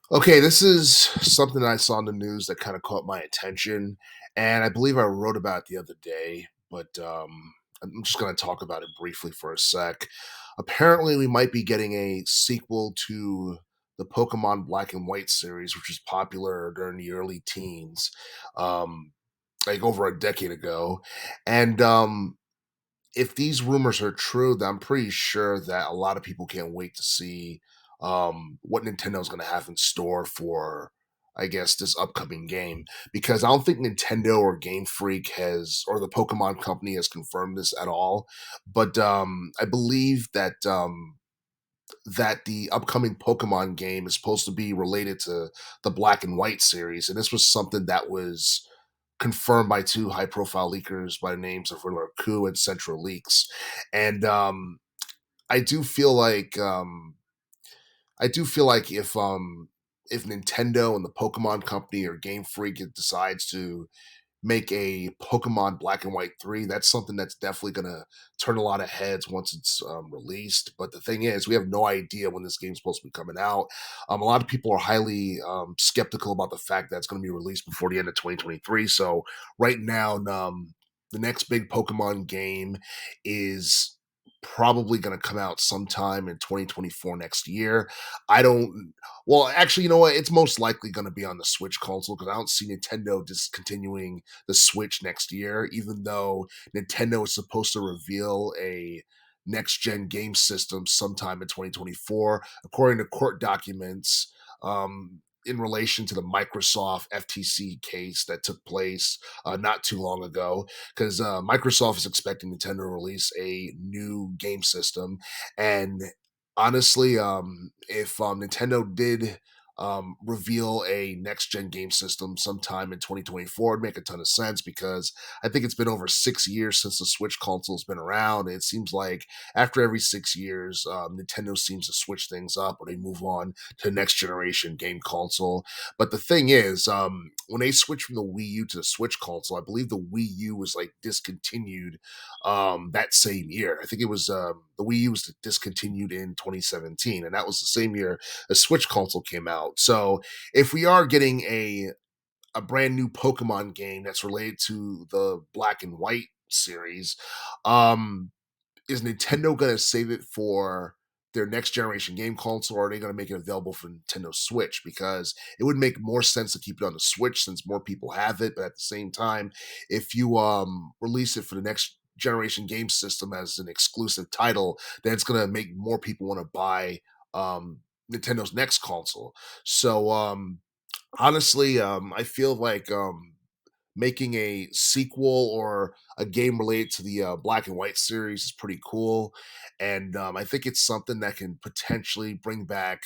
Okay, this is something that I saw in the news that kind of caught my attention, and I believe I wrote about it the other day, but I'm just going to talk about it briefly for a sec. Apparently, we might be getting a sequel to the Pokemon Black and White series, which was popular during the early teens, um, like over a decade ago. And if these rumors are true, then I'm pretty sure that a lot of people can't wait to see what Nintendo's going to have in store for, I guess, this upcoming game. Because I don't think Nintendo or Game Freak has, or the Pokemon Company has confirmed this at all. But I believe that the upcoming Pokemon game is supposed to be related to the Black and White series, and this was something that was confirmed by two high-profile leakers by the names of Riddler Coup and Central Leaks. And I do feel like if Nintendo and the Pokemon Company or Game Freak decides to make a Pokemon Black and White 3, that's something that's definitely going to turn a lot of heads once it's released. But the thing is, we have no idea when this game's supposed to be coming out. A lot of people are highly skeptical about the fact that it's going to be released before the end of 2023. So right now, the next big Pokemon game is probably going to come out sometime in 2024 next year. I don't well, actually, you know what? It's most likely going to be on the Switch console because I don't see Nintendo discontinuing the Switch next year, even though Nintendo is supposed to reveal a next gen game system sometime in 2024, according to court documents. In relation to the Microsoft FTC case that took place not too long ago, because Microsoft is expecting Nintendo to release a new game system, and honestly, if Nintendo did reveal a next gen game system sometime in 2024, it'd make a ton of sense because I think it's been over 6 years since the Switch console's been around. And it seems like after every 6 years, Nintendo seems to switch things up or they move on to the next generation game console. But the thing is, when they switched from the Wii U to the Switch console, I believe the Wii U was like discontinued that same year. I think it was the Wii U was discontinued in 2017, and that was the same year the Switch console came out. So if we are getting a brand new Pokemon game that's related to the Black and White series, um, is Nintendo going to save it for their next generation game console, or are they going to make it available for Nintendo Switch? Because it would make more sense to keep it on the Switch since more people have it. But at the same time, if you release it for the next generation game system as an exclusive title, then it's going to make more people want to buy Nintendo's next console. So honestly, I feel like making a sequel or a game related to the Black and White series is pretty cool, and I think it's something that can potentially bring back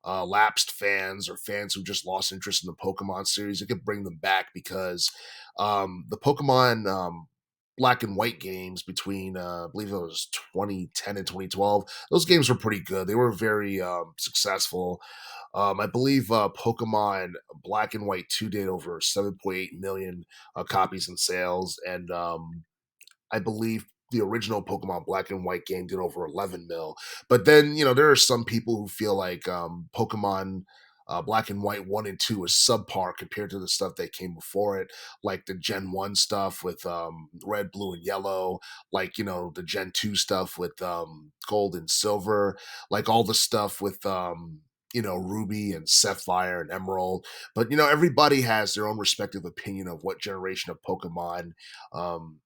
lapsed fans or fans who just lost interest in the Pokemon series. It could bring them back because the Pokemon Black and White games between I believe it was 2010 and 2012. Those games were pretty good. They were very successful. I believe Pokemon Black and White 2 did over 7.8 million copies in sales, and I believe the original Pokemon Black and White game did over 11 mil. But then, there are some people who feel like Pokemon Black and White 1 and 2 is subpar compared to the stuff that came before it, like the Gen 1 stuff with Red, Blue, and Yellow, like, the Gen 2 stuff with Gold and Silver, like all the stuff with, Ruby and Sapphire and Emerald. But, everybody has their own respective opinion of what generation of Pokemon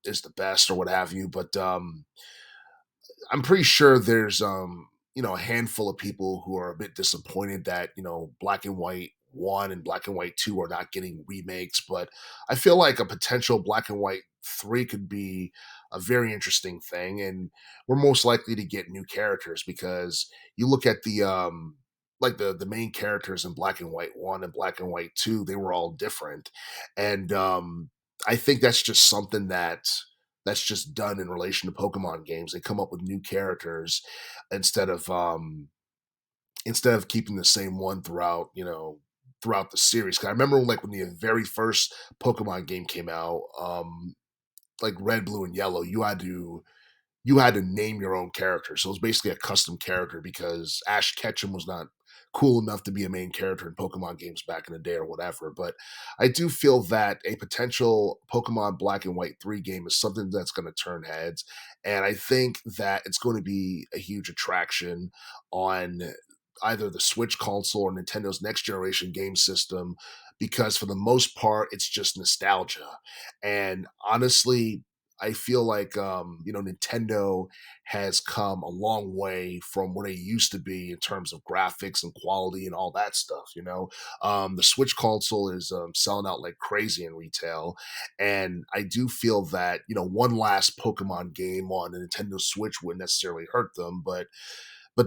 is the best or what have you. But I'm pretty sure there's a handful of people who are a bit disappointed that Black and White 1 and Black and White 2 are not getting remakes. But I feel like a potential Black and White 3 could be a very interesting thing, and we're most likely to get new characters because you look at the like the main characters in Black and White 1 and Black and White 2, they were all different. And I think that's just something that's just done in relation to Pokemon games. They come up with new characters instead of keeping the same one throughout the series. 'Cause I remember like when the very first Pokemon game came out, like Red, Blue, and Yellow, you had to name your own character. So it was basically a custom character because Ash Ketchum was not cool enough to be a main character in Pokemon games back in the day or whatever. But I do feel that a potential Pokemon Black and White 3 game is something that's going to turn heads. And I think that it's going to be a huge attraction on either the Switch console or Nintendo's next generation game system, because for the most part, it's just nostalgia. And honestly, I feel like Nintendo has come a long way from what it used to be in terms of graphics and quality and all that stuff. The Switch console is selling out like crazy in retail, and I do feel that one last Pokemon game on the Nintendo Switch wouldn't necessarily hurt them, but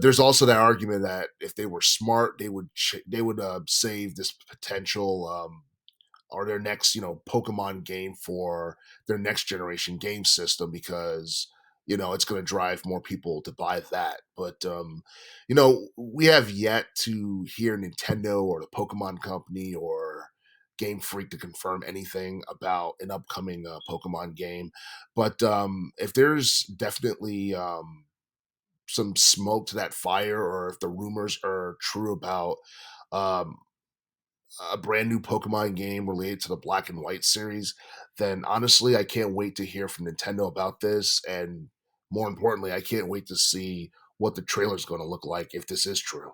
there's also that argument that if they were smart, they would save this potential or their next Pokemon game for their next generation game system, because it's going to drive more people to buy that. But we have yet to hear Nintendo or the Pokemon Company or Game Freak to confirm anything about an upcoming Pokemon game. But if there's definitely some smoke to that fire, or if the rumors are true about um, a brand new Pokemon game related to the Black and White series, then honestly, I can't wait to hear from Nintendo about this. And more importantly, I can't wait to see what the trailer is going to look like if this is true.